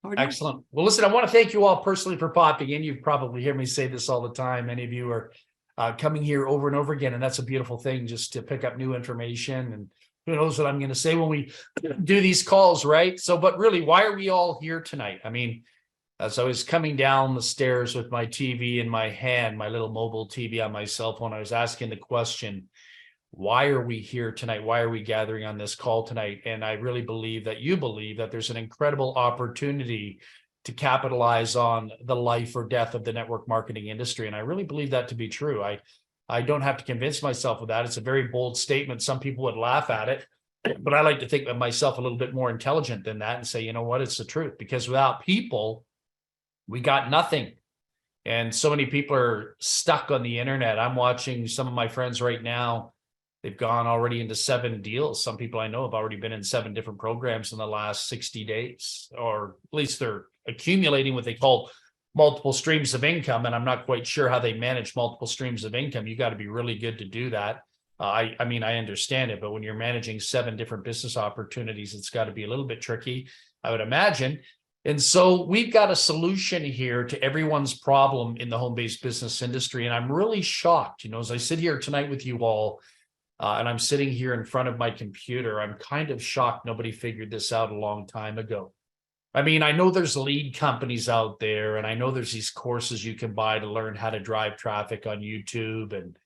How are you? Excellent. Well, listen, I want to thank you all personally for popping in. You probably hear me say this all the time. Many of you are coming here over and over again, and that's a beautiful thing, just to pick up new information. And who knows what I'm going to say when we do these calls, right? So, but really, why are we all here tonight? I mean, as I was coming down the stairs with my TV in my hand, my little mobile TV on my cell phone, I was asking the question, why are we here tonight? Why are we gathering on this call tonight? And I really believe that you believe that there's an incredible opportunity to capitalize on the life or death of the network marketing industry. And I really believe that to be true. I don't have to convince myself of that. It's a very bold statement. Some people would laugh at it, but I like to think of myself a little bit more intelligent than that and say, you know what, it's the truth. Because without people, we got nothing. And so many people are stuck on the internet. I'm watching some of my friends right now. They've gone already into 7 deals. Some people I know have already been in 7 different programs in the last 60 days, or at least they're accumulating what they call multiple streams of income. And I'm not quite sure how they manage multiple streams of income. You got to be really good to do that. I mean, I understand it, but when you're managing 7 different business opportunities, it's got to be a little bit tricky, I would imagine. And so we've got a solution here to everyone's problem in the home-based business industry. And I'm really shocked, you know, as I sit here tonight with you all, and I'm sitting here in front of my computer, I'm kind of shocked nobody figured this out a long time ago. I mean, I know there's lead companies out there, and I know there's these courses you can buy to learn how to drive traffic on YouTube and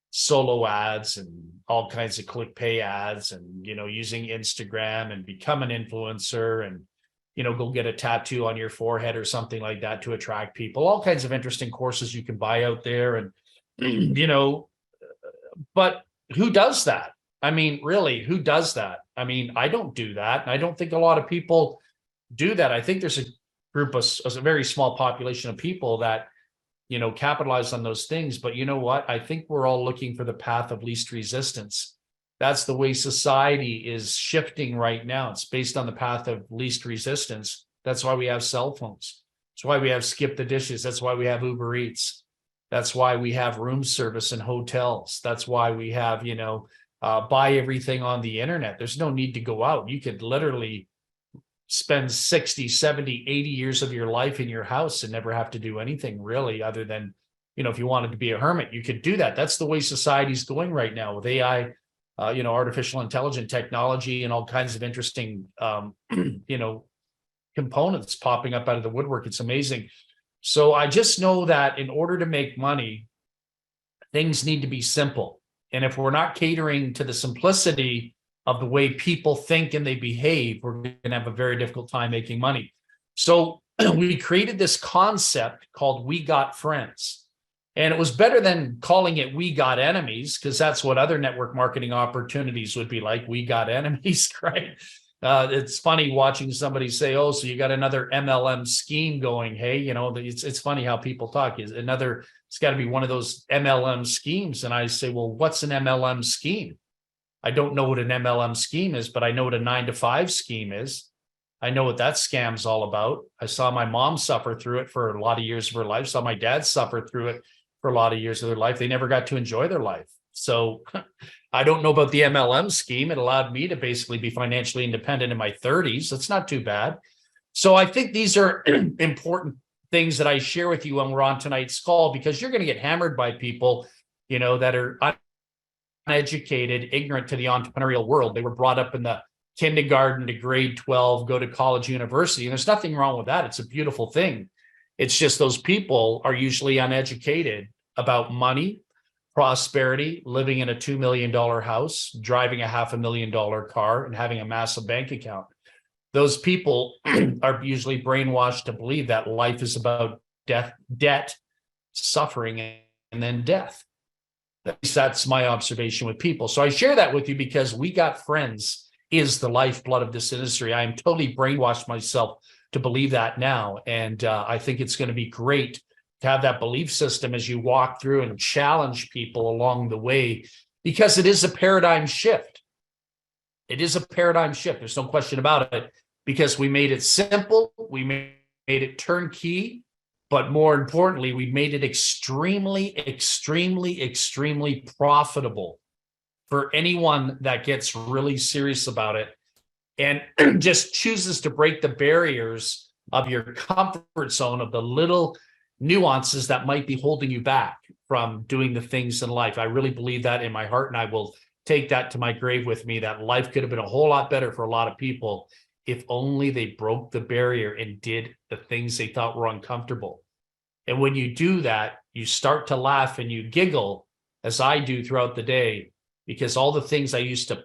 solo ads and all kinds of click pay ads and, you know, using Instagram and become an influencer and, you know, go get a tattoo on your forehead or something like that to attract people. All kinds of interesting courses you can buy out there. And, you know, but who does that? I mean, really, who does that? I mean, I don't do that. And I don't think a lot of people do that. I think there's a group of a very small population of people that, you know, capitalize on those things. But you know what? I think we're all looking for the path of least resistance. That's the way society is shifting right now. It's based on the path of least resistance. That's why we have cell phones. That's why we have Skip the Dishes. That's why we have Uber Eats. That's why we have room service in hotels. That's why we have, you know, buy everything on the internet. There's no need to go out. You could literally spend 60, 70, 80 years of your life in your house and never have to do anything really other than, you know, if you wanted to be a hermit, you could do that. That's the way society's going right now with AI, you know, artificial intelligence technology and all kinds of interesting, you know, components popping up out of the woodwork. It's amazing. So I just know that in order to make money, things need to be simple. And if we're not catering to the simplicity of the way people think and they behave, we're going to have a very difficult time making money. So we created this concept called We Got Friends. And it was better than calling it We Got Enemies, because that's what other network marketing opportunities would be like. We got enemies, right? It's funny watching somebody say, oh, so you got another MLM scheme going. Hey, you know, it's funny how people talk. It's got to be one of those MLM schemes. And I say, well, what's an MLM scheme? I don't know what an MLM scheme is, but I know what a 9-to-5 scheme is. I know what that scam's all about. I saw my mom suffer through it for a lot of years of her life. Saw my dad suffer through it for a lot of years of their life. They never got to enjoy their life. So I don't know about the MLM scheme. It allowed me to basically be financially independent in my 30s. That's not too bad. So I think these are important things that I share with you when we're on tonight's call, because you're going to get hammered by people, you know, that are uneducated, ignorant to the entrepreneurial world. They were brought up in the kindergarten to grade 12, go to college, university. And there's nothing wrong with that. It's a beautiful thing. It's just those people are usually uneducated about money, prosperity, living in a $2 million house, driving a $500,000 car, and having a massive bank account. Those people are usually brainwashed to believe that life is about debt, suffering, and then death. At least that's my observation with people. So I share that with you because We Got Friends is the lifeblood of this industry. I am totally brainwashed myself to believe that now. And I think it's going to be great to have that belief system as you walk through and challenge people along the way, because it is a paradigm shift. It is a paradigm shift. There's no question about it, because we made it simple. We made it turnkey. But more importantly, we made it extremely, extremely, extremely profitable for anyone that gets really serious about it and just chooses to break the barriers of your comfort zone, of the little nuances that might be holding you back from doing the things in life. I really believe that in my heart, and I will take that to my grave with me, that life could have been a whole lot better for a lot of people if only they broke the barrier and did the things they thought were uncomfortable. And when you do that, you start to laugh and you giggle, as I do throughout the day, because all the things I used to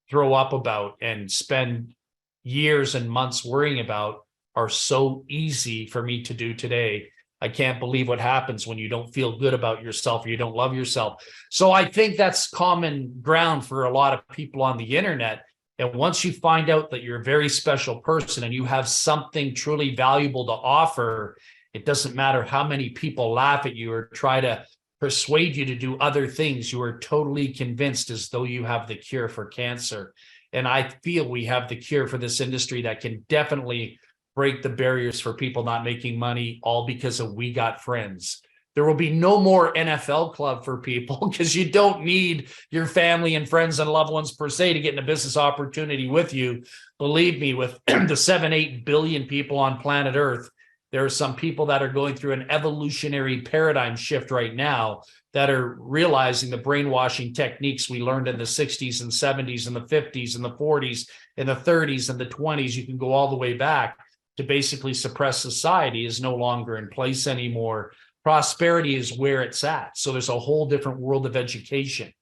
throw up about and spend years and months worrying about are so easy for me to do today. I can't believe what happens when you don't feel good about yourself or you don't love yourself. So I think that's common ground for a lot of people on the internet. And once you find out that you're a very special person and you have something truly valuable to offer, it doesn't matter how many people laugh at you or try to persuade you to do other things. You are totally convinced as though you have the cure for cancer. And I feel we have the cure for this industry that can definitely break the barriers for people not making money, all because of We Got Friends. There will be no more NFL club for people because you don't need your family and friends and loved ones per se to get in a business opportunity with you. Believe me, with the 7-8 billion people on planet Earth, there are some people that are going through an evolutionary paradigm shift right now that are realizing the brainwashing techniques we learned in the 60s and 70s and the 50s and the 40s and the 30s and the 20s. You can go all the way back to basically suppress society is no longer in place anymore. Prosperity is where it's at. So there's a whole different world of education.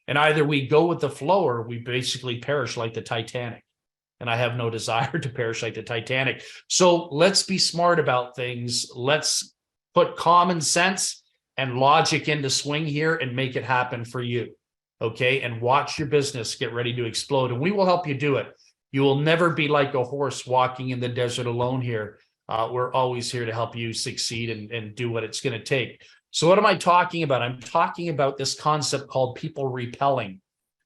And either we go with the flow or we basically perish like the Titanic. And I have no desire to perish like the Titanic. So let's be smart about things. Let's put common sense and logic into swing here and make it happen for you. Okay. And watch your business get ready to explode. And we will help you do it. You will never be like a horse walking in the desert alone here. We're always here to help you succeed and do what it's going to take. So what am I talking about? I'm talking about this concept called people repelling.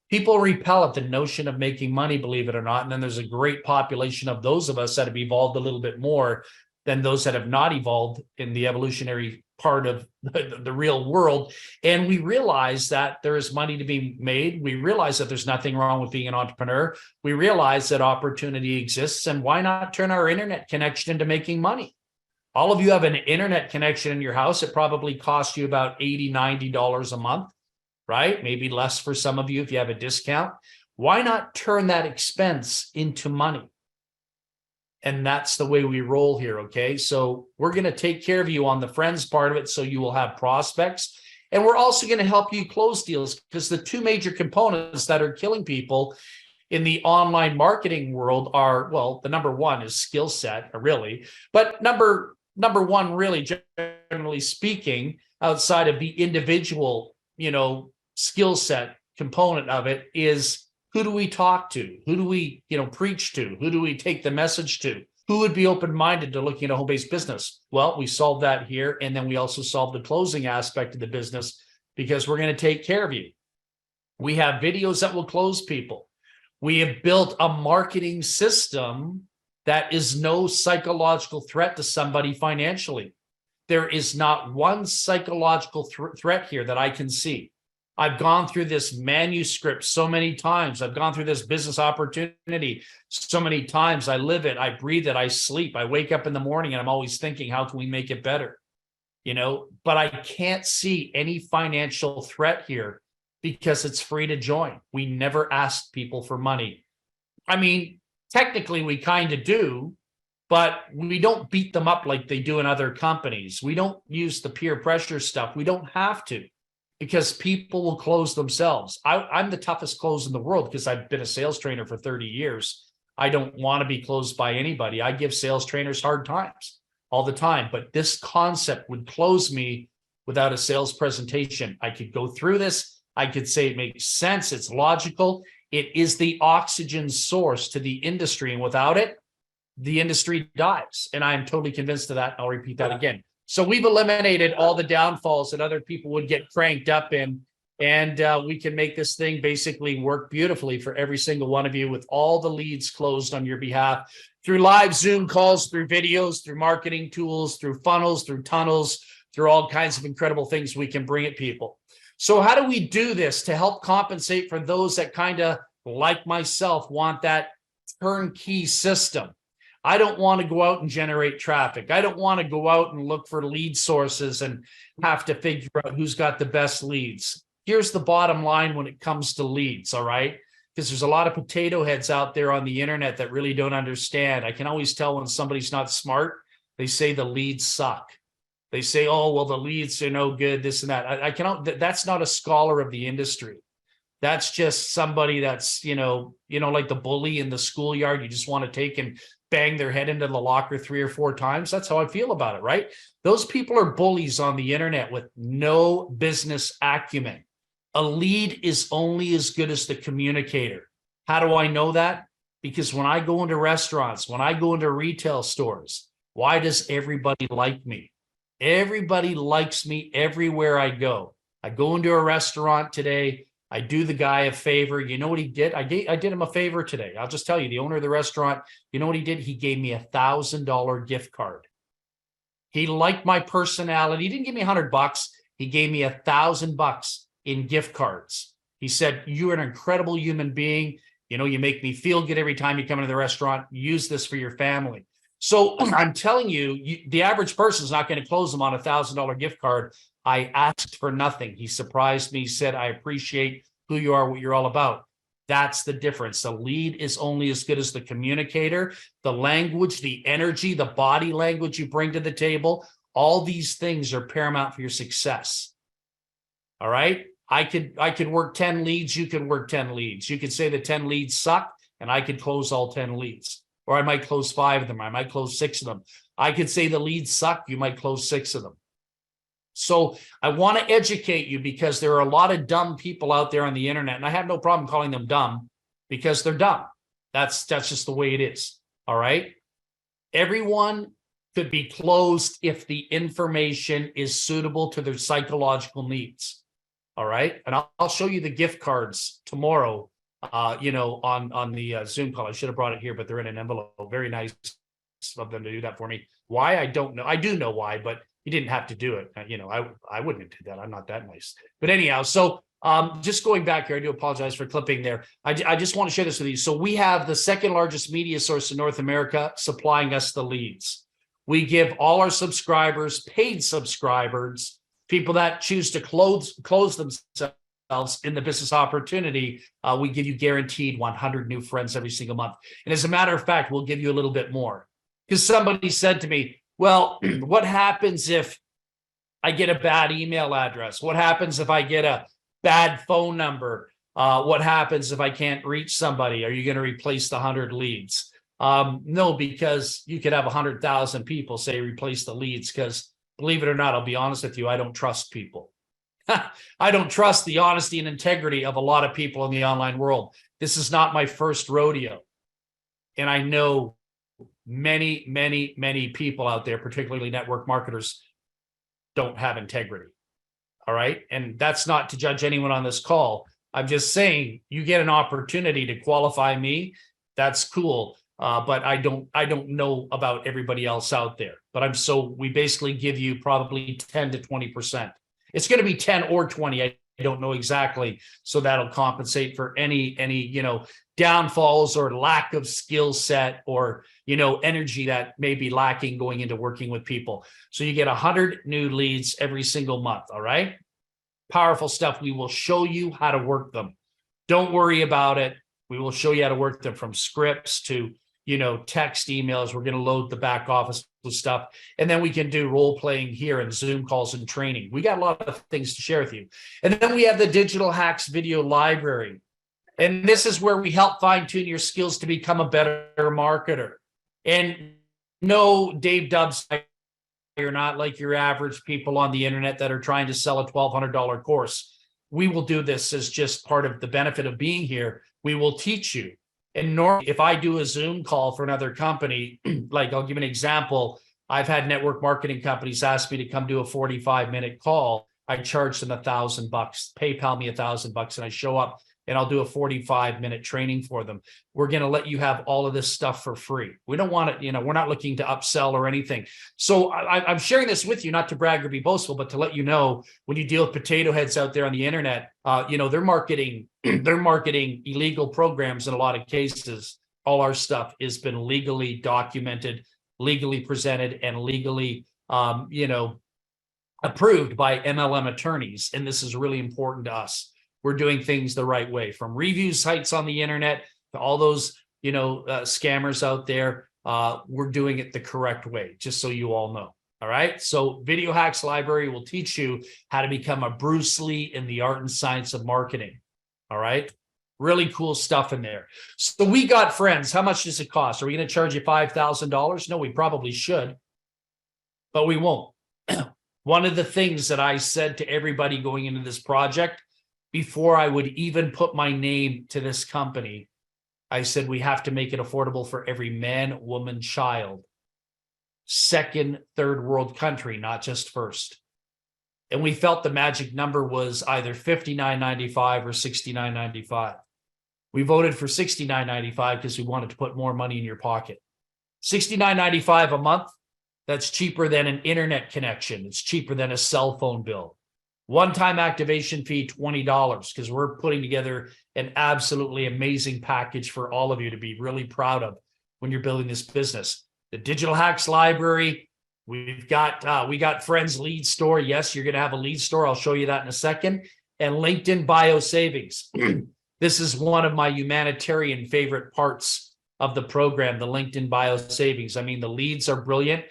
People repel at the notion of making money, believe it or not. And then there's a great population of those of us that have evolved a little bit more than those that have not evolved in the evolutionary part of the real world. And we realize that there is money to be made. We realize that there's nothing wrong with being an entrepreneur. We realize that opportunity exists. And why not turn our internet connection into making money? All of you have an internet connection in your house. It probably costs you about $80, $90 a month, right? Maybe less for some of you if you have a discount. Why not turn that expense into money? And that's the way we roll here, okay? So we're going to take care of you on the friends part of it so you will have prospects. And we're also going to help you close deals because the two major components that are killing people in the online marketing world are, well, the number one is skill set, really. But number one, really, generally speaking, outside of the individual, skill set component of it is, who do we talk to? Who do we, preach to? Who do we take the message to? Who would be open-minded to looking at a home-based business? Well, we solved that here. And then we also solved the closing aspect of the business because we're going to take care of you. We have videos that will close people. We have built a marketing system that is no psychological threat to somebody financially. There is not one psychological threat here that I can see. I've gone through this manuscript so many times. I've gone through this business opportunity so many times. I live it. I breathe it. I sleep. I wake up in the morning and I'm always thinking, how can we make it better? But I can't see any financial threat here because it's free to join. We never asked people for money. I mean, technically we kind of do, but we don't beat them up like they do in other companies. We don't use the peer pressure stuff. We don't have to. Because people will close themselves. I'm the toughest close in the world because I've been a sales trainer for 30 years. I don't want to be closed by anybody. I give sales trainers hard times all the time. But this concept would close me without a sales presentation. I could go through this. I could say it makes sense. It's logical. It is the oxygen source to the industry. And without it, the industry dies. And I'm totally convinced of that. I'll repeat that again. So we've eliminated all the downfalls that other people would get cranked up in, and we can make this thing basically work beautifully for every single one of you with all the leads closed on your behalf through live Zoom calls, through videos, through marketing tools, through funnels, through tunnels, through all kinds of incredible things we can bring at people. So how do we do this to help compensate for those that kind of, like myself, want that turnkey system? I don't want to go out and generate traffic. I don't want to go out and look for lead sources and have to figure out who's got the best leads. Here's the bottom line when it comes to leads, all right? Because there's a lot of potato heads out there on the internet that really don't understand. I can always tell when somebody's not smart. They say the leads suck. They say, oh, well, the leads are no good, this and that. I cannot, that's not a scholar of the industry. That's just somebody that's, like the bully in the schoolyard. You just want to take and bang their head into the locker 3 or 4 times. That's how I feel about it, right? Those people are bullies on the internet with no business acumen. A lead is only as good as the communicator. How do I know that? Because when I go into restaurants, when I go into retail stores, why does everybody like me? Everybody likes me everywhere I go. I go into a restaurant today. I do the guy a favor. You know what he did? I did him a favor today. I'll just tell you, the owner of the restaurant, you know what he did? He gave me $1,000 gift card. He liked my personality. He didn't give me $100. He gave me $1,000 in gift cards. He said, you're an incredible human being. You make me feel good every time you come into the restaurant. Use this for your family. So I'm telling you, the average person is not going to close them on $1,000 gift card. I asked for nothing. He surprised me, said, I appreciate who you are, what you're all about. That's the difference. The lead is only as good as the communicator, the language, the energy, the body language you bring to the table. All these things are paramount for your success. All right. I could work 10 leads. You can work 10 leads. You could say the 10 leads suck and I could close all 10 leads. Or I might close 5 of them. I might close 6 of them. I could say the leads suck. You might close 6 of them. So I want to educate you because there are a lot of dumb people out there on the internet. And I have no problem calling them dumb because they're dumb. That's just the way it is. All right. Everyone could be closed if the information is suitable to their psychological needs. All right. And I'll show you the gift cards tomorrow. On the Zoom call. I should have brought it here, but they're in an envelope. Very nice of them to do that for me. Why? I don't know. I do know why, but you didn't have to do it. I wouldn't have did that. I'm not that nice. But anyhow, so just going back here, I do apologize for clipping there. I just want to share this with you. So we have the second largest media source in North America supplying us the leads. We give all our subscribers, paid subscribers, people that choose to close themselves in the business opportunity, we give you guaranteed 100 new friends every single month. And as a matter of fact, we'll give you a little bit more. Because somebody said to me, well, what happens if I get a bad email address? What happens if I get a bad phone number? What happens if I can't reach somebody? Are you going to replace the 100 leads? No, because you could have 100,000 people say replace the leads because believe it or not, I'll be honest with you, I don't trust people. I don't trust the honesty and integrity of a lot of people in the online world. This is not my first rodeo. And I know many, many, many people out there, particularly network marketers, don't have integrity. All right. And that's not to judge anyone on this call. I'm just saying you get an opportunity to qualify me. That's cool. But I don't know about everybody else out there. But we basically give you probably 10 to 20%. It's going to be 10 or 20. I don't know exactly. So that'll compensate for any downfalls or lack of skill set or, energy that may be lacking going into working with people. So you get 100 new leads every single month. All right. Powerful stuff. We will show you how to work them. Don't worry about it. We will show you how to work them from scripts to, text emails. We're going to load the back office with stuff. And then we can do role playing here and Zoom calls and training. We got a lot of things to share with you. And then we have the Digital Hacks video library. And this is where we help fine tune your skills to become a better marketer. And no, Dave Dubs, you're not like your average people on the internet that are trying to sell a $1,200 course. We will do this as just part of the benefit of being here. We will teach you. And normally, if I do a Zoom call for another company, like I'll give an example. I've had network marketing companies ask me to come do a 45-minute call. I charge them $1,000, PayPal me $1,000, and I show up and I'll do a 45-minute training for them. We're going to let you have all of this stuff for free. We don't want it, we're not looking to upsell or anything. So I'm sharing this with you, not to brag or be boastful, but to let you know when you deal with potato heads out there on the internet, they're marketing illegal programs in a lot of cases all our stuff has been legally documented, legally presented, and legally, approved by MLM attorneys. And this is really important to us. We're doing things the right way, from review sites on the internet to all those, scammers out there. We're doing it the correct way, just so you all know. All right. So Video Hacks Library will teach you how to become a Bruce Lee in the art and science of marketing. All right. Really cool stuff in there. So we got friends. How much does it cost? Are we going to charge you $5,000? No, we probably should, but we won't. One of the things that I said to everybody going into this project before I would even put my name to this company, I said, we have to make it affordable for every man, woman, child. Second, third world country, not just first. And we felt the magic number was either $59.95 or $69.95. We voted for $69.95 because we wanted to put more money in your pocket. $69.95 a month, that's cheaper than an internet connection. It's cheaper than a cell phone bill. One-time activation fee, $20, because we're putting together an absolutely amazing package for all of you to be really proud of when you're building this business. The Digital Hacks Library, we got Friends Lead Store. Yes, you're going to have a lead store. I'll show you that in a second. And LinkedIn Bio Savings. This is one of my humanitarian favorite parts of the program, the LinkedIn Bio Savings. I mean, the leads are brilliant.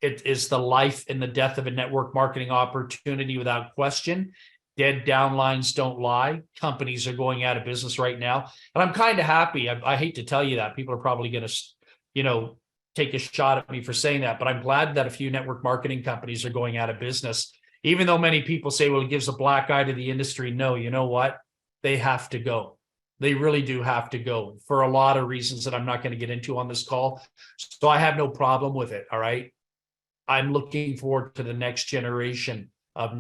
It is the life and the death of a network marketing opportunity without question. Dead downlines don't lie. Companies are going out of business right now. And I'm kind of happy. I hate to tell you that. People are probably going to, take a shot at me for saying that, but I'm glad that a few network marketing companies are going out of business. Even though many people say, well, it gives a black eye to the industry. No, you know what? They have to go. They really do have to go for a lot of reasons that I'm not going to get into on this call. So I have no problem with it. All right. I'm looking forward to the next generation of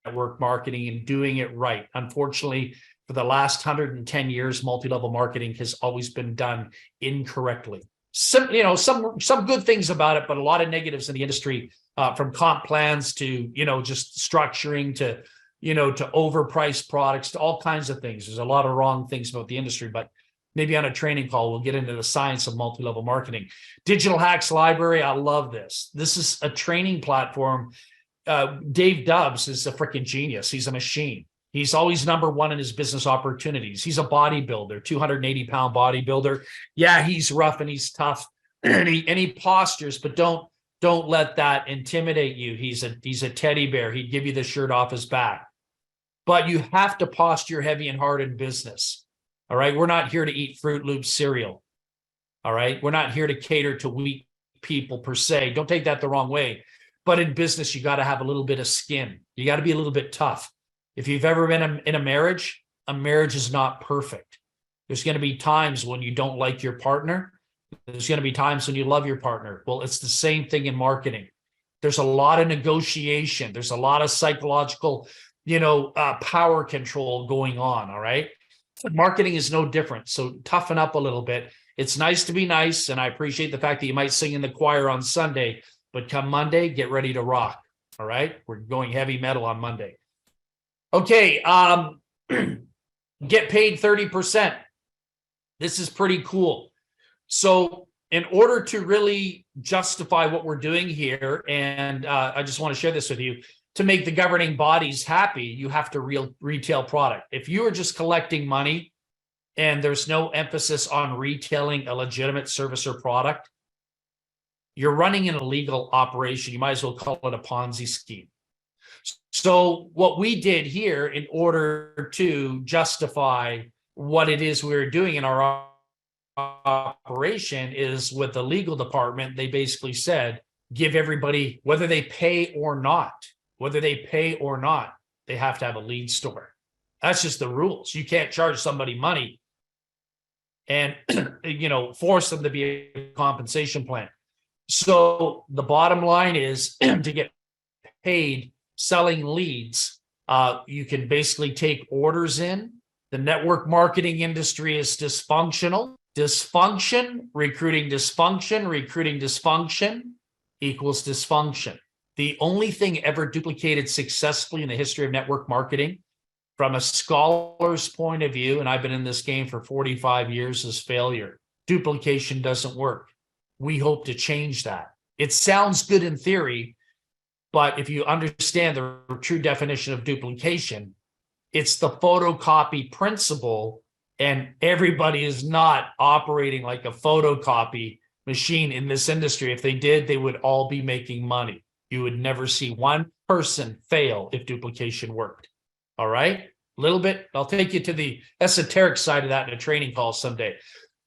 network marketing and doing it right. Unfortunately, for the last 110 years, multi-level marketing has always been done incorrectly. Some good things about it, but a lot of negatives in the industry, from comp plans to, just structuring to, to overpriced products to all kinds of things. There's a lot of wrong things about the industry, but maybe on a training call, we'll get into the science of multi-level marketing. Digital Hacks Library, I love this. This is a training platform. Dave Dubbs is a freaking genius. He's a machine. He's always number one in his business opportunities. He's a bodybuilder, 280-pound bodybuilder. Yeah, he's rough and he's tough and he postures, but don't let that intimidate you. He's a teddy bear. He'd give you the shirt off his back. But you have to posture heavy and hard in business. All right. We're not here to eat Fruit Loops cereal. All right. We're not here to cater to weak people per se. Don't take that the wrong way. But in business, you got to have a little bit of skin. You got to be a little bit tough. If you've ever been in a marriage is not perfect. There's going to be times when you don't like your partner. There's going to be times when you love your partner. Well, it's the same thing in marketing. There's a lot of negotiation. There's a lot of psychological, power control going on. All right. Marketing is no different. So toughen up a little bit. It's nice to be nice. And I appreciate the fact that you might sing in the choir on Sunday, but come Monday, get ready to rock. All right. We're going heavy metal on Monday. Okay. Get paid 30%. This is pretty cool. So in order to really justify what we're doing here, and I just want to share this with you, to make the governing bodies happy, you have to retail product. If you are just collecting money and there's no emphasis on retailing a legitimate service or product, you're running an illegal operation. You might as well call it a Ponzi scheme. So what we did here in order to justify what it is we're doing in our operation is with the legal department, they basically said, give everybody, whether they pay or not, they have to have a lead store. That's just the rules. You can't charge somebody money and, force them to be a compensation plan. So the bottom line is to get paid selling leads, you can basically take orders in. The network marketing industry is dysfunctional. Dysfunction, recruiting dysfunction equals dysfunction. The only thing ever duplicated successfully in the history of network marketing from a scholar's point of view, and I've been in this game for 45 years, is failure. Duplication doesn't work. We hope to change that. It sounds good in theory, but if you understand the true definition of duplication, it's the photocopy principle, and everybody is not operating like a photocopy machine in this industry. If they did, they would all be making money. You would never see one person fail if duplication worked. All right, a little bit. I'll take you to the esoteric side of that in a training call someday.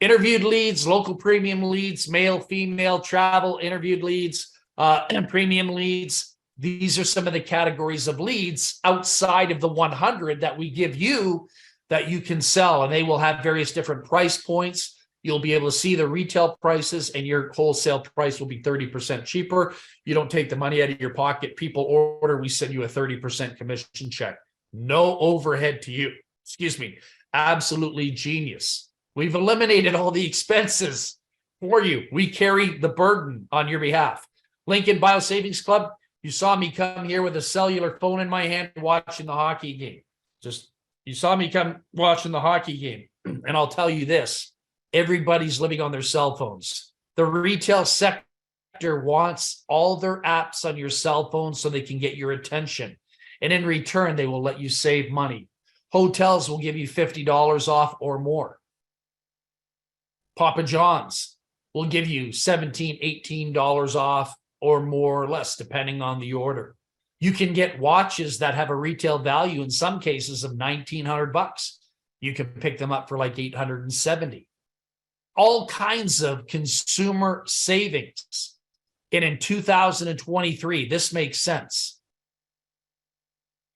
Interviewed leads, local premium leads, male, female, travel, interviewed leads, and premium leads. These are some of the categories of leads outside of the 100 that we give you that you can sell, and they will have various different price points. You'll be able to see the retail prices, and your wholesale price will be 30% cheaper. You don't take the money out of your pocket. People order, we send you a 30% commission check. No overhead to you. Excuse me. Absolutely genius. We've eliminated all the expenses for you. We carry the burden on your behalf. Lincoln Bio Savings Club, you saw me come here with a cellular phone in my hand watching the hockey game. You saw me come watching the hockey game. And I'll tell you this, everybody's living on their cell phones. The retail sector wants all their apps on your cell phone so they can get your attention. And in return, they will let you save money. Hotels will give you $50 off or more. Papa John's will give you $17, $18 off or more or less, depending on the order. You can get watches that have a retail value in some cases of $1,900. You can pick them up for like $870. All kinds of consumer savings. And in 2023, this makes sense.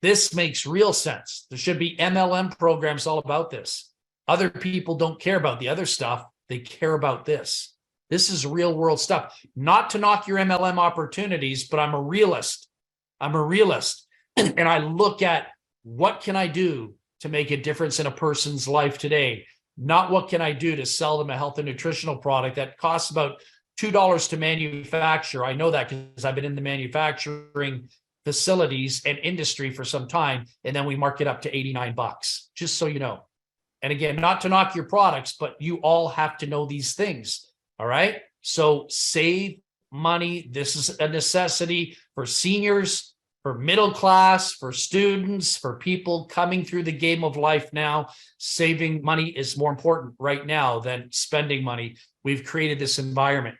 This makes real sense. There should be MLM programs all about this. Other people don't care about the other stuff. They care about this. This is real world stuff. Not to knock your MLM opportunities, but I'm a realist. I'm a realist. And I look at what can I do to make a difference in a person's life today? Not what can I do to sell them a health and nutritional product that costs about $2 to manufacture. I know that because I've been in the manufacturing facilities and industry for some time, and then we mark it up to $89, just so you know. And again, not to knock your products, but you all have to know these things. All right. So save money. This is a necessity for seniors, for middle class, for students, for people coming through the game of life now. Saving money is more important right now than spending money. We've created this environment.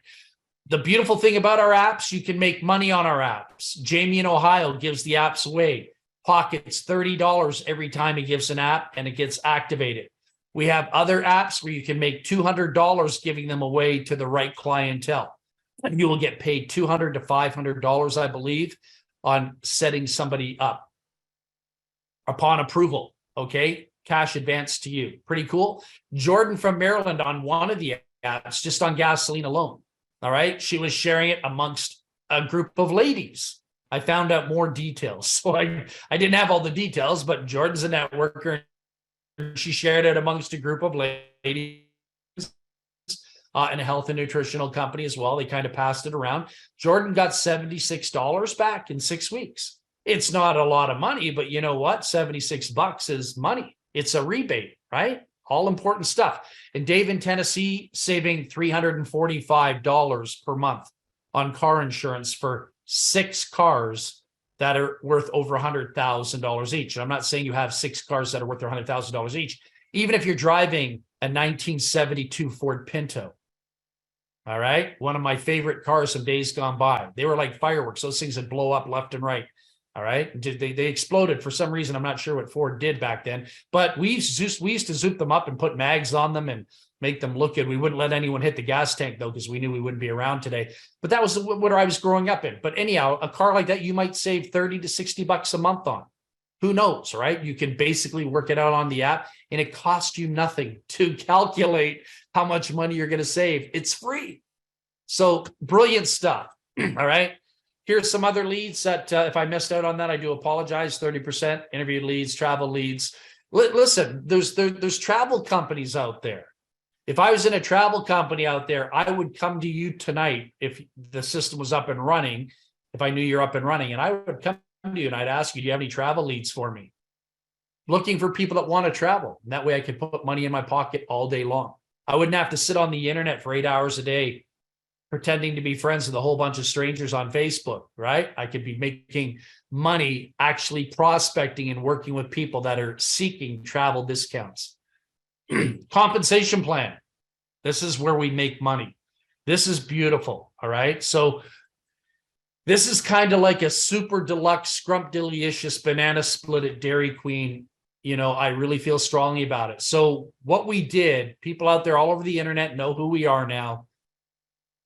The beautiful thing about our apps, you can make money on our apps. Jamie in Ohio gives the apps away, pockets $30 every time he gives an app and it gets activated. We have other apps where you can make $200 giving them away to the right clientele. And you will get paid $200 to $500, I believe, on setting somebody up upon approval. Okay, cash advance to you. Pretty cool. Jordan from Maryland on one of the apps, just on gasoline alone. All right, she was sharing it amongst a group of ladies. I found out more details. So I didn't have all the details, but Jordan's a networker. She shared it amongst a group of ladies in a health and nutritional company as well. They kind of passed it around. Jordan got $76 back in 6 weeks. It's not a lot of money, but you know what? $76 is money. It's a rebate, right? All important stuff. And Dave in Tennessee saving $345 per month on car insurance for 6 cars that are worth over $100,000 each. And I'm not saying you have 6 cars that are worth $100,000 each. Even if you're driving a 1972 Ford Pinto. All right. One of my favorite cars of days gone by. They were like fireworks. Those things would blow up left and right. All right. They exploded for some reason. I'm not sure what Ford did back then, but we used to zoop them up and put mags on them and make them look good. We wouldn't let anyone hit the gas tank though, because we knew we wouldn't be around today. But that was what I was growing up in. But anyhow, a car like that, you might save $30 to $60 a month on. Who knows, right? You can basically work it out on the app and it costs you nothing to calculate how much money you're going to save. It's free. So brilliant stuff. All right. Here's some other leads that if I missed out on that, I do apologize. 30% interviewed leads, travel leads. Listen, there's travel companies out there. If I was in a travel company out there, I would come to you tonight if the system was up and running, if I knew you're up and running, and I would come to you and I'd ask you, do you have any travel leads for me? looking for people that want to travel. And that way I could put money in my pocket all day long. I wouldn't have to sit on the internet for 8 hours a day pretending to be friends with a whole bunch of strangers on Facebook, right? I could be making money actually prospecting and working with people that are seeking travel discounts. Compensation plan. This is where we make money. This is beautiful, all right? So this is kind of like a super deluxe scrumptious banana split at Dairy Queen. You know, I really feel strongly about it. So what we did, people out there all over the internet know who we are now.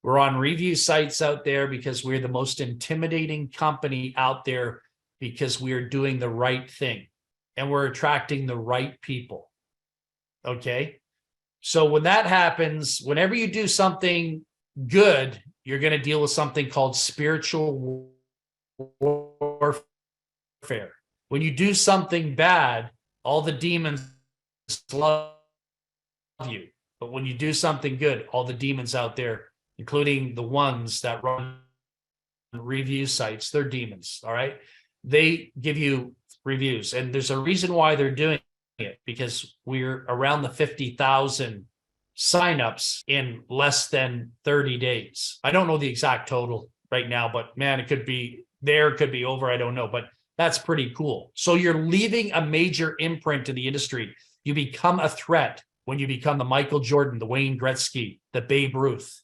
We're on review sites out there because we're the most intimidating company out there because we are doing the right thing and we're attracting the right people. Okay. So when that happens, whenever you do something good, you're going to deal with something called spiritual warfare. When you do something bad, all the demons love you. But when you do something good, all the demons out there, including the ones that run review sites, they're demons, all right? They give you reviews, and there's a reason why they're doing it, because we're around the 50,000 signups in less than 30 days. I don't know the exact total right now, but man, it could be there, it could be over, I don't know, but that's pretty cool. So you're leaving a major imprint in the industry. You become a threat when you become the Michael Jordan, the Wayne Gretzky, the Babe Ruth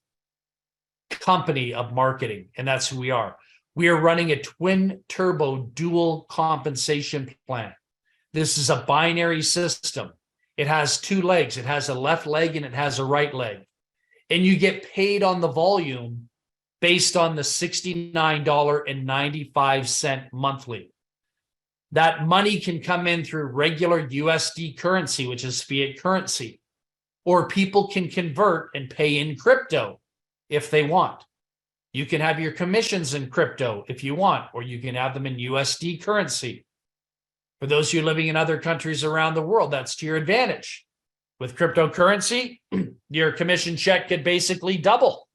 company of marketing, and that's who we are. We are running a twin turbo dual compensation plan. This is a binary system. It has two legs. It has a left leg and it has a right leg. And you get paid on the volume based on the $69.95 monthly. That money can come in through regular USD currency, which is fiat currency, or people can convert and pay in crypto if they want. You can have your commissions in crypto if you want, or you can have them in USD currency. For those of you living in other countries around the world, that's to your advantage. With cryptocurrency, your commission check could basically double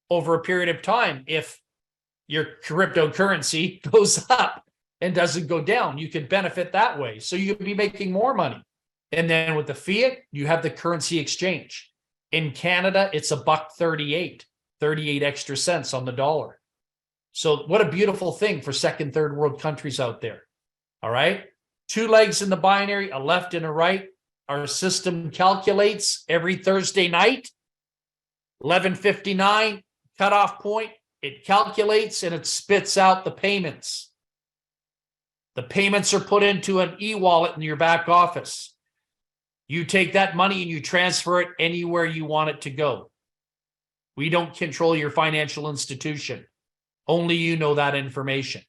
over a period of time if your cryptocurrency goes up and doesn't go down. You could benefit that way. So you could be making more money. And then with the fiat, you have the currency exchange. In Canada, it's $1.38, 38 extra cents on the dollar. So what a beautiful thing for second, third world countries out there. All right. Two legs in the binary, a left and a right. Our system calculates every Thursday night, 11:59 cutoff point. It calculates and it spits out the payments. The payments are put into an e-wallet in your back office. You take that money and you transfer it anywhere you want it to go. We don't control your financial institution. Only you know that information.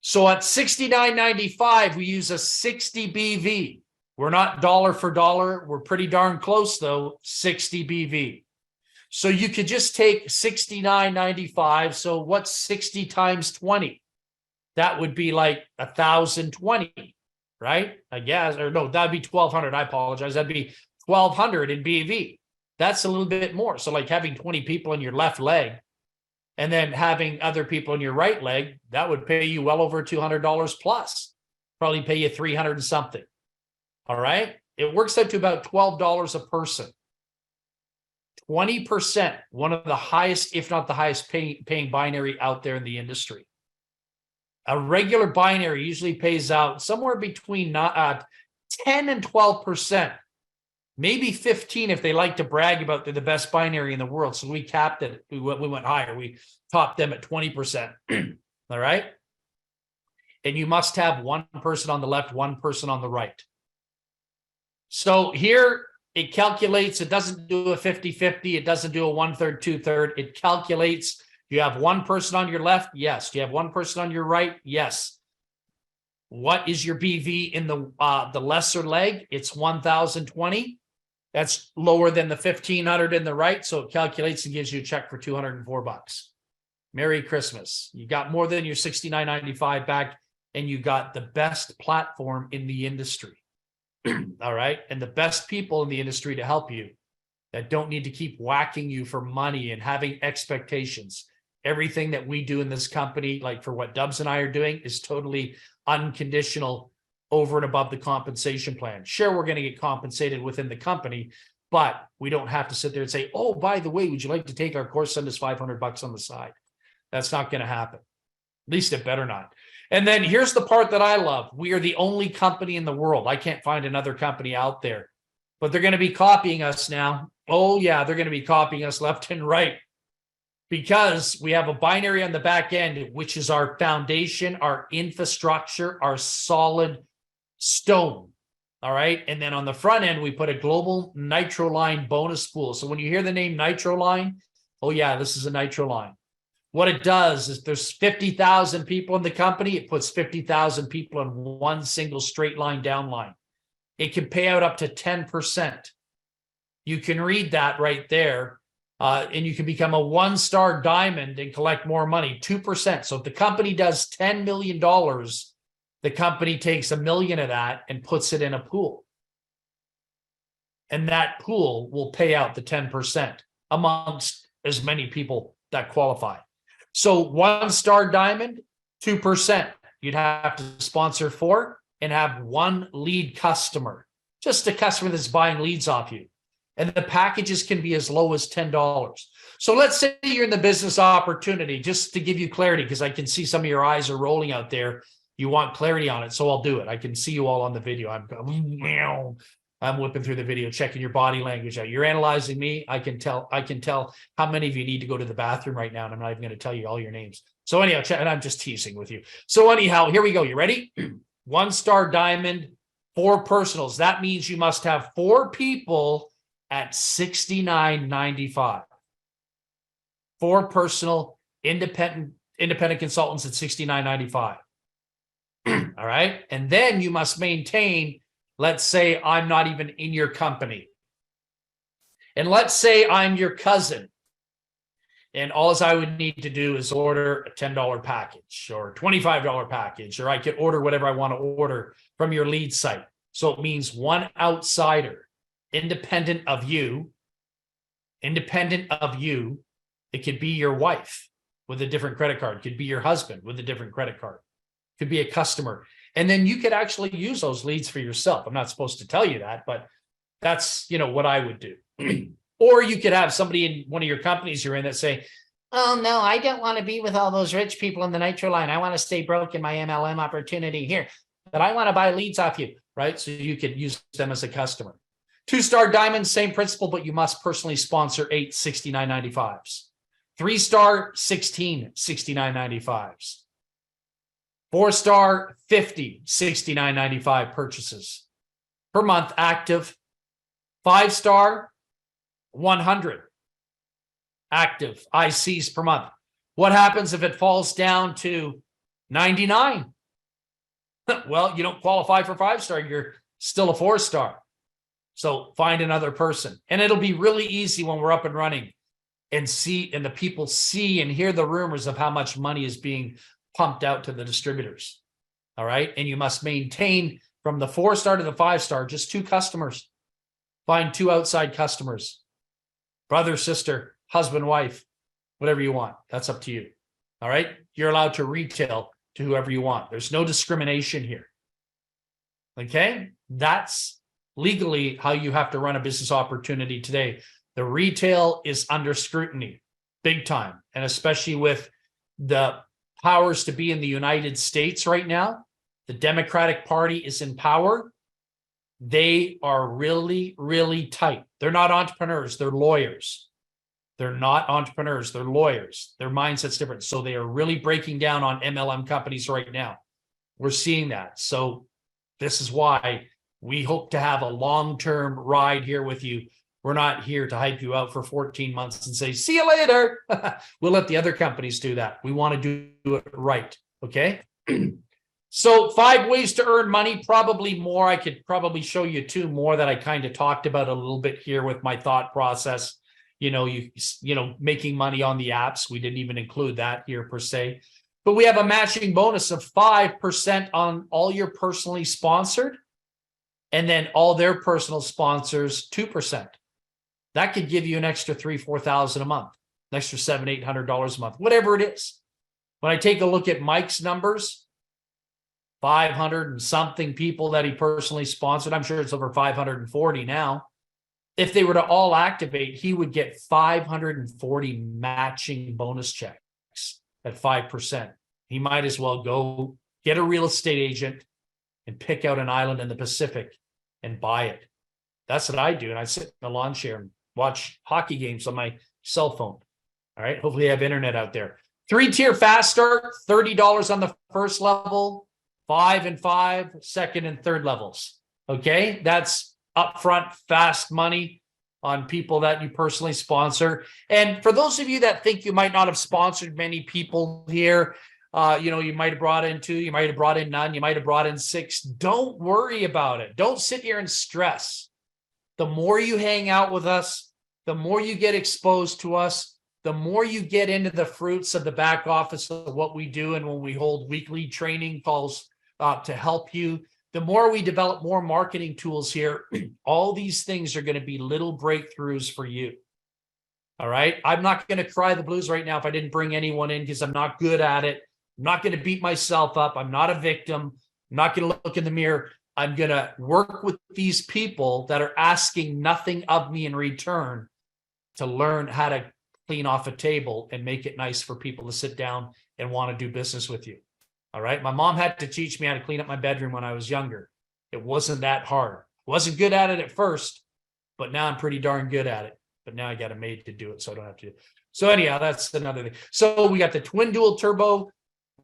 So at $69.95, we use a 60 BV. We're not dollar for dollar. We're pretty darn close, though, 60 BV. So you could just take $69.95. So what's 60 times 20? That would be like 1,020, right? I guess, or no, that'd be 1,200. I apologize. That'd be 1,200 in BV. That's a little bit more. So like having 20 people in your left leg and then having other people in your right leg, that would pay you well over $200 plus. Probably pay you 300 and something. All right. It works out to about $12 a person. 20%, one of the highest, if not the highest paying binary out there in the industry. A regular binary usually pays out somewhere between 10 and 12%, maybe 15 if they like to brag about they're the best binary in the world. So we capped it. We went higher. We topped them at 20%. All right. And you must have one person on the left, one person on the right. So here it calculates, it doesn't do a 50-50. It doesn't do a 1/3, 2/3. It calculates. You have one person on your left? Yes. Do you have one person on your right? Yes. What is your BV in the lesser leg? It's 1,020. That's lower than the 1,500 in the right. So it calculates and gives you a check for $204. Merry Christmas. You got more than your $69.95 back, and you got the best platform in the industry. All right. And the best people in the industry to help you that don't need to keep whacking you for money and having expectations. Everything that we do in this company, like for what Dubs and I are doing, is totally unconditional over and above the compensation plan. Sure, we're going to get compensated within the company, but we don't have to sit there and say, oh, by the way, would you like to take our course? Send us $500 on the side. That's not going to happen. At least it better not. And then here's the part that I love. We are the only company in the world. I can't find another company out there, but they're going to be copying us now. Oh yeah, they're going to be copying us left and right, because we have a binary on the back end, which is our foundation, our infrastructure, our solid stone. All right. And then on the front end, we put a global Nitroline bonus pool. So when you hear the name Nitroline, oh yeah, this is a Nitroline. What it does is there's 50,000 people in the company. It puts 50,000 people in one single straight line down line. It can pay out up to 10%. You can read that right there. And you can become a one-star diamond and collect more money, 2%. So if the company does $10 million, the company takes $1 million of that and puts it in a pool. And that pool will pay out the 10% amongst as many people that qualify. So one-star diamond, 2%. You'd have to sponsor 4 and have 1 lead customer, just a customer that's buying leads off you. And the packages can be as low as $10. So let's say you're in the business opportunity, just to give you clarity, because I can see some of your eyes are rolling out there. You want clarity on it, so I'll do it. I can see you all on the video. I'm whipping through the video, checking your body language out. You're analyzing me. I can tell how many of you need to go to the bathroom right now, and I'm not even going to tell you all your names. So anyhow, and I'm just teasing with you. So anyhow, here we go. You ready? 1-star diamond, 4 personals. That means you must have 4 people at $69.95. 4 personal independent consultants at $69.95. All right. And then you must maintain, let's say I'm not even in your company. And let's say I'm your cousin. And all I would need to do is order a $10 package or $25 package, or I could order whatever I want to order from your lead site. So it means 1 outsider, independent of you. It could be your wife with a different credit card. It could be your husband with a different credit card. Could be a customer. And then you could actually use those leads for yourself. I'm not supposed to tell you that, but that's, what I would do. Or you could have somebody in one of your companies you're in that say, oh no, I don't want to be with all those rich people in the Nitroline. I want to stay broke in my MLM opportunity here, but I want to buy leads off you, right? So you could use them as a customer. 2-star diamonds, same principle, but you must personally sponsor 8 $69.95s. 3-star, 16 $69.95s. 4-star, 50 $69.95 purchases per month active. 5-star, 100 active ICs per month. What happens if it falls down to 99? Well, you don't qualify for 5-star. You're still a 4-star. So find another person. And it'll be really easy when we're up and running and the people see and hear the rumors of how much money is being pumped out to the distributors. All right. And you must maintain from the 4-star to the 5-star, just 2 customers. Find 2 outside customers, brother, sister, husband, wife, whatever you want. That's up to you. All right. You're allowed to retail to whoever you want. There's no discrimination here. Okay. That's legally how you have to run a business opportunity today. The retail is under scrutiny big time. And especially with the powers to be in the United States right now, the Democratic Party is in power. They are really, really tight. They're not entrepreneurs. They're lawyers. They're not entrepreneurs. They're lawyers. Their mindset's different. So they are really breaking down on MLM companies right now. We're seeing that. So this is why we hope to have a long-term ride here with you. We're not here to hype you out for 14 months and say, see you later. We'll let the other companies do that. We want to do it right. Okay. So 5 ways to earn money, probably more. I could probably show you 2 more that I kind of talked about a little bit here with my thought process. Making money on the apps. We didn't even include that here per se, but we have a matching bonus of 5% on all your personally sponsored, and then all their personal sponsors, 2%. That could give you an extra $3,000-$4,000 a month, an extra $700-$800 a month, whatever it is. When I take a look at Mike's numbers, 500 and something people that he personally sponsored. I'm sure it's over 540 now. If they were to all activate, he would get 540 matching bonus checks at 5%. He might as well go get a real estate agent and pick out an island in the Pacific and buy it. That's what I do. And I sit in the lawn chair and watch hockey games on my cell phone. All right. Hopefully you have internet out there. 3-tier fast start, $30 on the first level, 5 and 5, second and third levels. Okay. That's upfront fast money on people that you personally sponsor. And for those of you that think you might not have sponsored many people here, you might have brought in 2, you might have brought in none, you might have brought in 6. Don't worry about it. Don't sit here and stress. The more you hang out with us, the more you get exposed to us, the more you get into the fruits of the back office of what we do. And when we hold weekly training calls to help you, the more we develop more marketing tools here, all these things are going to be little breakthroughs for you. All right. I'm not going to cry the blues right now if I didn't bring anyone in because I'm not good at it. I'm not going to beat myself up. I'm not a victim. I'm not going to look in the mirror. I'm going to work with these people that are asking nothing of me in return to learn how to clean off a table and make it nice for people to sit down and want to do business with you. All right. My mom had to teach me how to clean up my bedroom when I was younger. It wasn't that hard. I wasn't good at it at first, but now I'm pretty darn good at it. But now I got a maid to do it, so I don't have to do it. So anyhow, that's another thing. So we got the twin dual turbo.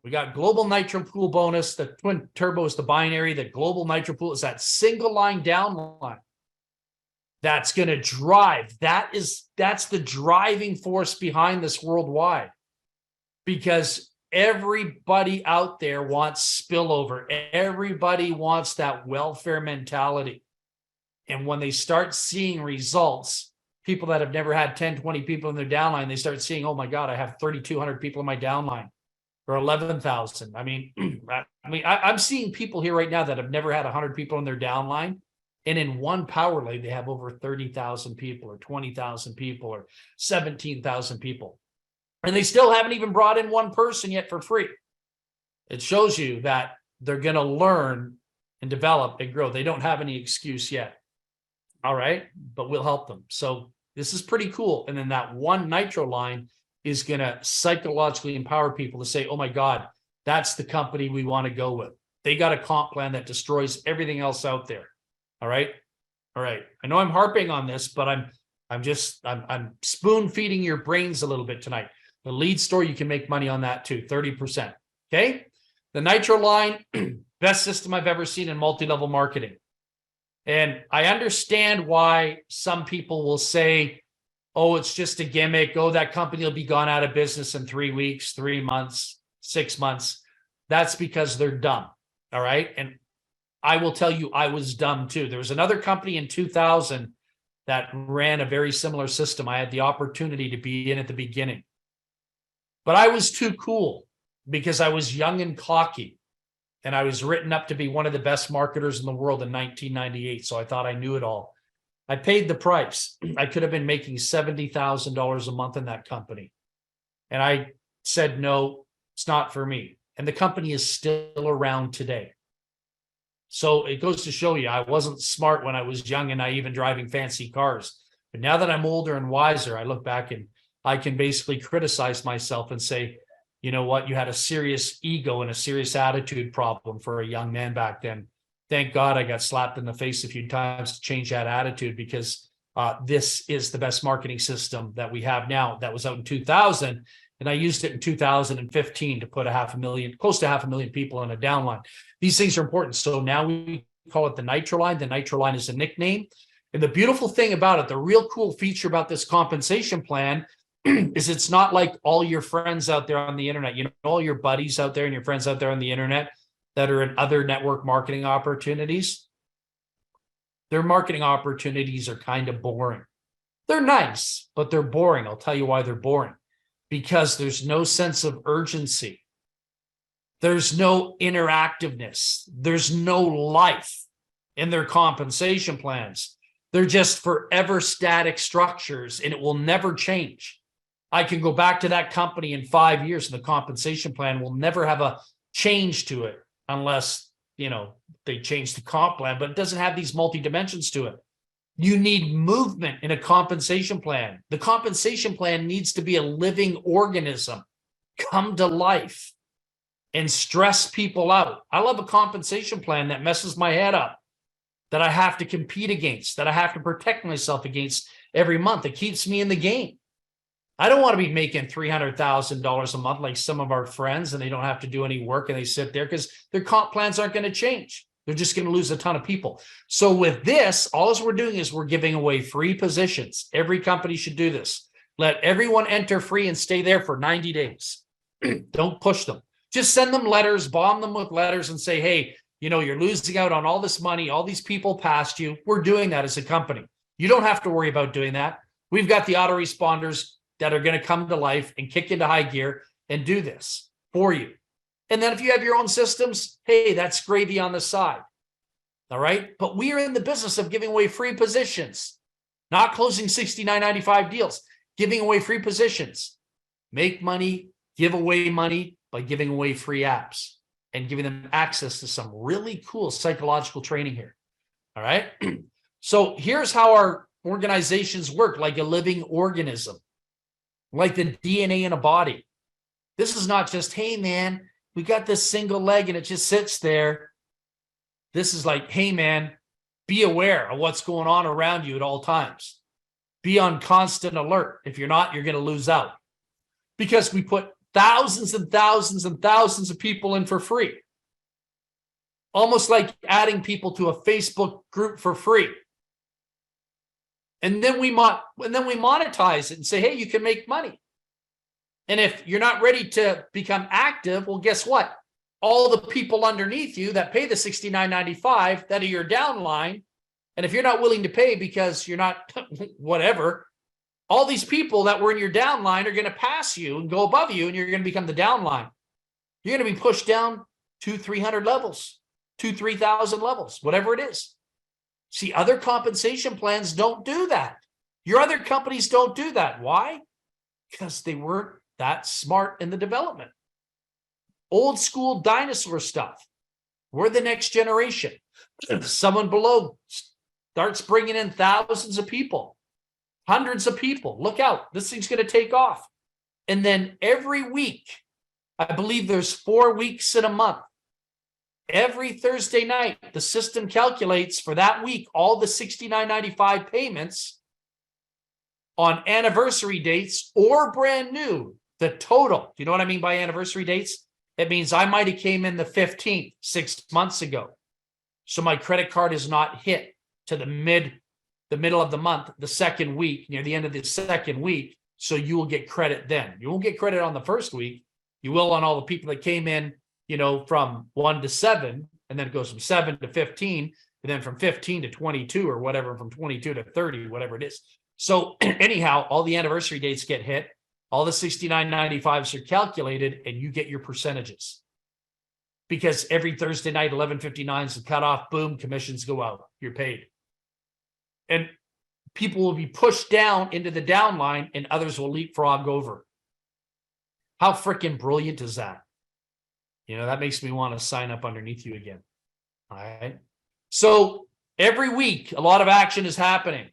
We got global nitro pool bonus. The twin turbo is the binary. The global nitro pool is that single line downline. That's going to drive. That's the driving force behind this worldwide, because everybody out there wants spillover. Everybody wants that welfare mentality. And when they start seeing results, people that have never had 10, 20 people in their downline, they start seeing, oh my God, I have 3,200 people in my downline, or 11,000. I'm seeing people here right now that have never had 100 people in their downline. And in one power lane, they have over 30,000 people or 20,000 people or 17,000 people. And they still haven't even brought in one person yet for free. It shows you that they're going to learn and develop and grow. They don't have any excuse yet. All right. But we'll help them. So this is pretty cool. And then that one nitro line is going to psychologically empower people to say, oh my God, that's the company we want to go with. They got a comp plan that destroys everything else out there. All right. All right. I know I'm harping on this, but I'm spoon feeding your brains a little bit tonight. The lead store, you can make money on that too, 30%. Okay. The Nitroline, best system I've ever seen in multi-level marketing. And I understand why some people will say, oh, it's just a gimmick. Oh, that company will be gone out of business in 3 weeks, 3 months, 6 months. That's because they're dumb. All right. And I will tell you, I was dumb too. There was another company in 2000 that ran a very similar system. I had the opportunity to be in at the beginning, but I was too cool because I was young and cocky, and I was written up to be one of the best marketers in the world in 1998. So I thought I knew it all. I paid the price. I could have been making $70,000 a month in that company. And I said, no, it's not for me. And the company is still around today. So it goes to show you, I wasn't smart when I was young and naive and driving fancy cars. But now that I'm older and wiser, I look back and I can basically criticize myself and say, you know what, you had a serious ego and a serious attitude problem for a young man back then. Thank God I got slapped in the face a few times to change that attitude, because this is the best marketing system that we have now. That was out in 2000. And I used it in 2015 to put close to 500,000 people on a downline. These things are important. So now we call it the Nitroline. The Nitroline is a nickname. And the beautiful thing about it, the real cool feature about this compensation plan is it's not like all your friends out there on the internet, all your buddies out there and your friends out there on the internet that are in other network marketing opportunities. Their marketing opportunities are kind of boring. They're nice, but they're boring. I'll tell you why they're boring. Because there's no sense of urgency. There's no interactiveness. There's no life in their compensation plans. They're just forever static structures, and it will never change. I can go back to that company in 5 years, and the compensation plan will never have a change to it unless they changed the comp plan, but it doesn't have these multi-dimensions to it. You need movement in a compensation plan. The compensation plan needs to be a living organism, come to life and stress people out. I love a compensation plan that messes my head up, that I have to compete against, that I have to protect myself against every month. It keeps me in the game. I don't want to be making $300,000 a month like some of our friends, and they don't have to do any work and they sit there because their comp plans aren't going to change. They're just going to lose a ton of people. So with this, all we're doing is we're giving away free positions. Every company should do this. Let everyone enter free and stay there for 90 days. Don't push them. Just send them letters, bomb them with letters and say, hey, you're losing out on all this money, all these people past you. We're doing that as a company. You don't have to worry about doing that. We've got the autoresponders that are going to come to life and kick into high gear and do this for you. And then if you have your own systems, hey, that's gravy on the side. All right. But we are in the business of giving away free positions, not closing $69.95 deals, giving away free positions. Make money, give away money by giving away free apps and giving them access to some really cool psychological training here. All right. So here's how our organizations work, like a living organism, like the DNA in a body. This is not just, hey, man, we got this single leg and it just sits there. This is like, hey, man, be aware of what's going on around you at all times. Be on constant alert. If you're not, you're going to lose out. Because we put thousands and thousands and thousands of people in for free. Almost like adding people to a Facebook group for free. And then we monetize it and say, hey, you can make money. And if you're not ready to become active, well, guess what? All the people underneath you that pay the $69.95 that are your downline, and if you're not willing to pay because you're not whatever, all these people that were in your downline are going to pass you and go above you, and you're going to become the downline. You're going to be pushed down 200-300 levels, 2,000-3,000 levels, whatever it is. See, other compensation plans don't do that. Your other companies don't do that. Why? Because they weren't that smart in the development. Old school dinosaur stuff. We're the next generation. Someone below starts bringing in thousands of people, hundreds of people. Look out. This thing's going to take off. And then every week, I believe there's 4 weeks in a month. Every Thursday night, the system calculates for that week all the $69.95 payments on anniversary dates or brand new, the total. Do you know what I mean by anniversary dates? It means I might have came in the 15th 6 months ago. So my credit card is not hit to the middle of the month, the second week, near the end of the second week. So you will get credit then. You won't get credit on the first week. You will on all the people that came in, from 1 to 7, and then it goes from 7 to 15, and then from 15 to 22 or whatever, from 22 to 30, whatever it is. So anyhow, all the anniversary dates get hit. All the $69.95s are calculated, and you get your percentages. Because every Thursday night, 11:59 is the cutoff, boom, commissions go out. You're paid. And people will be pushed down into the downline, and others will leapfrog over. How freaking brilliant is that? That makes me want to sign up underneath you again. All right. So every week, a lot of action is happening.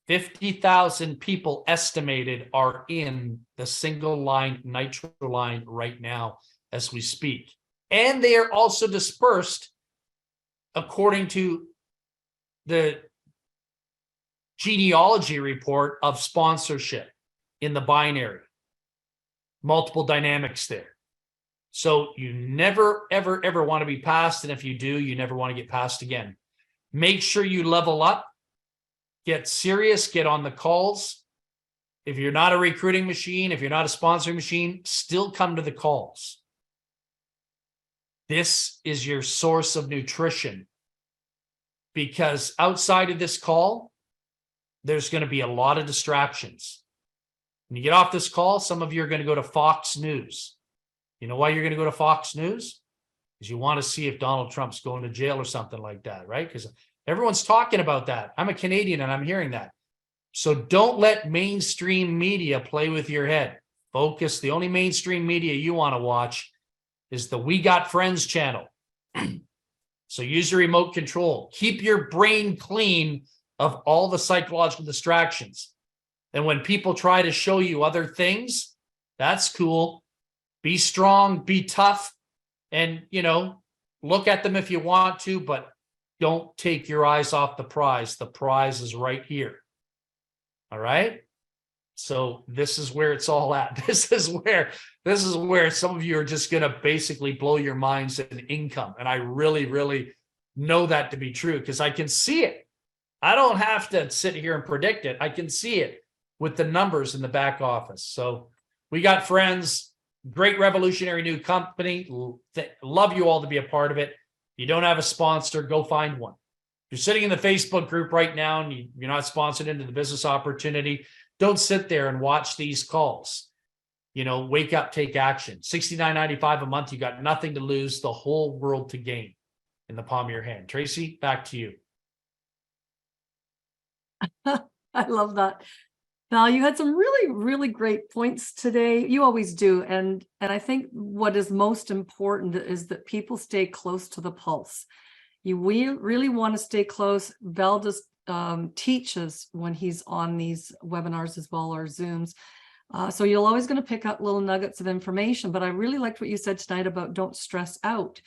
50,000 people estimated are in the single line Nitroline right now as we speak. And they are also dispersed according to the genealogy report of sponsorship in the binary. Multiple dynamics there. So you never, ever, ever want to be passed. And if you do, you never want to get passed again. Make sure you level up. Get serious, get on the calls. If you're not a recruiting machine, if you're not a sponsoring machine, still come to the calls. This is your source of nutrition. Because outside of this call, there's going to be a lot of distractions. When you get off this call, some of you are going to go to Fox News. You know why you're going to go to Fox News? Because you want to see if Donald Trump's going to jail or something like that, right? Because everyone's talking about that. I'm a Canadian and I'm hearing that. So don't let mainstream media play with your head. Focus. The only mainstream media you want to watch is the We Got Friends channel. So use your remote control. Keep your brain clean of all the psychological distractions. And when people try to show you other things, that's cool. Be strong, be tough, and, look at them if you want to, but don't take your eyes off the prize. The prize is right here. All right. So this is where it's all at. This is where some of you are just going to basically blow your minds in income. And I really, really know that to be true because I can see it. I don't have to sit here and predict it. I can see it with the numbers in the back office. So we got friends, great revolutionary new company. Love you all to be a part of it. If you don't have a sponsor, go find one. If you're sitting in the Facebook group right now and you're not sponsored into the business opportunity, don't sit there and watch these calls. Wake up, take action. $69.95 a month. You got nothing to lose, the whole world to gain in the palm of your hand. Tracy, back to you. I love that. Val, you had some really, really great points today. You always do. And I think what is most important is that people stay close to the pulse. We really want to stay close. Val does teaches when he's on these webinars as well, or Zooms. So you're always going to pick up little nuggets of information. But I really liked what you said tonight about don't stress out,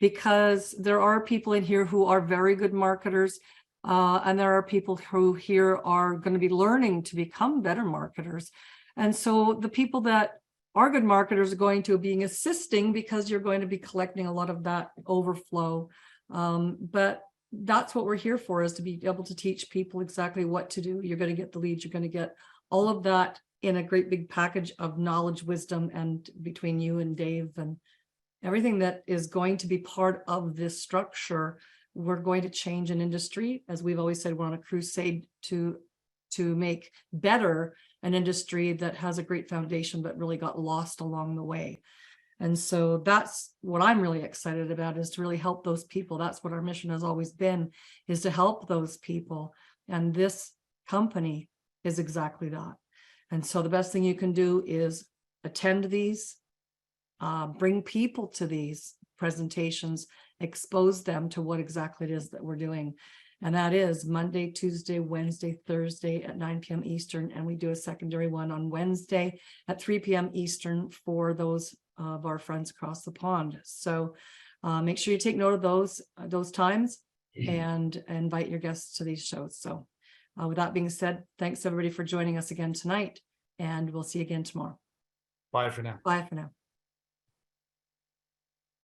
because there are people in here who are very good marketers. And there are people who here are going to be learning to become better marketers. And so the people that are good marketers are going to be assisting, because you're going to be collecting a lot of that overflow. But that's what we're here for, is to be able to teach people exactly what to do. You're going to get the leads. You're going to get all of that in a great big package of knowledge, wisdom, and between you and Dave and everything that is going to be part of this structure. We're going to change an industry. As we've always said, we're on a crusade to make better an industry that has a great foundation, but really got lost along the way. And so that's what I'm really excited about, is to really help those people. That's what our mission has always been, is to help those people. And this company is exactly that. And so the best thing you can do is attend these, bring people to these presentations, expose them to what exactly it is that we're doing. And that is Monday, Tuesday, Wednesday, Thursday at 9 p.m. Eastern. And we do a secondary one on Wednesday at 3 p.m. Eastern for those of our friends across the pond. So make sure you take note of those times and invite your guests to these shows. So with that being said, thanks everybody for joining us again tonight, and we'll see you again tomorrow. Bye for now. Bye for now.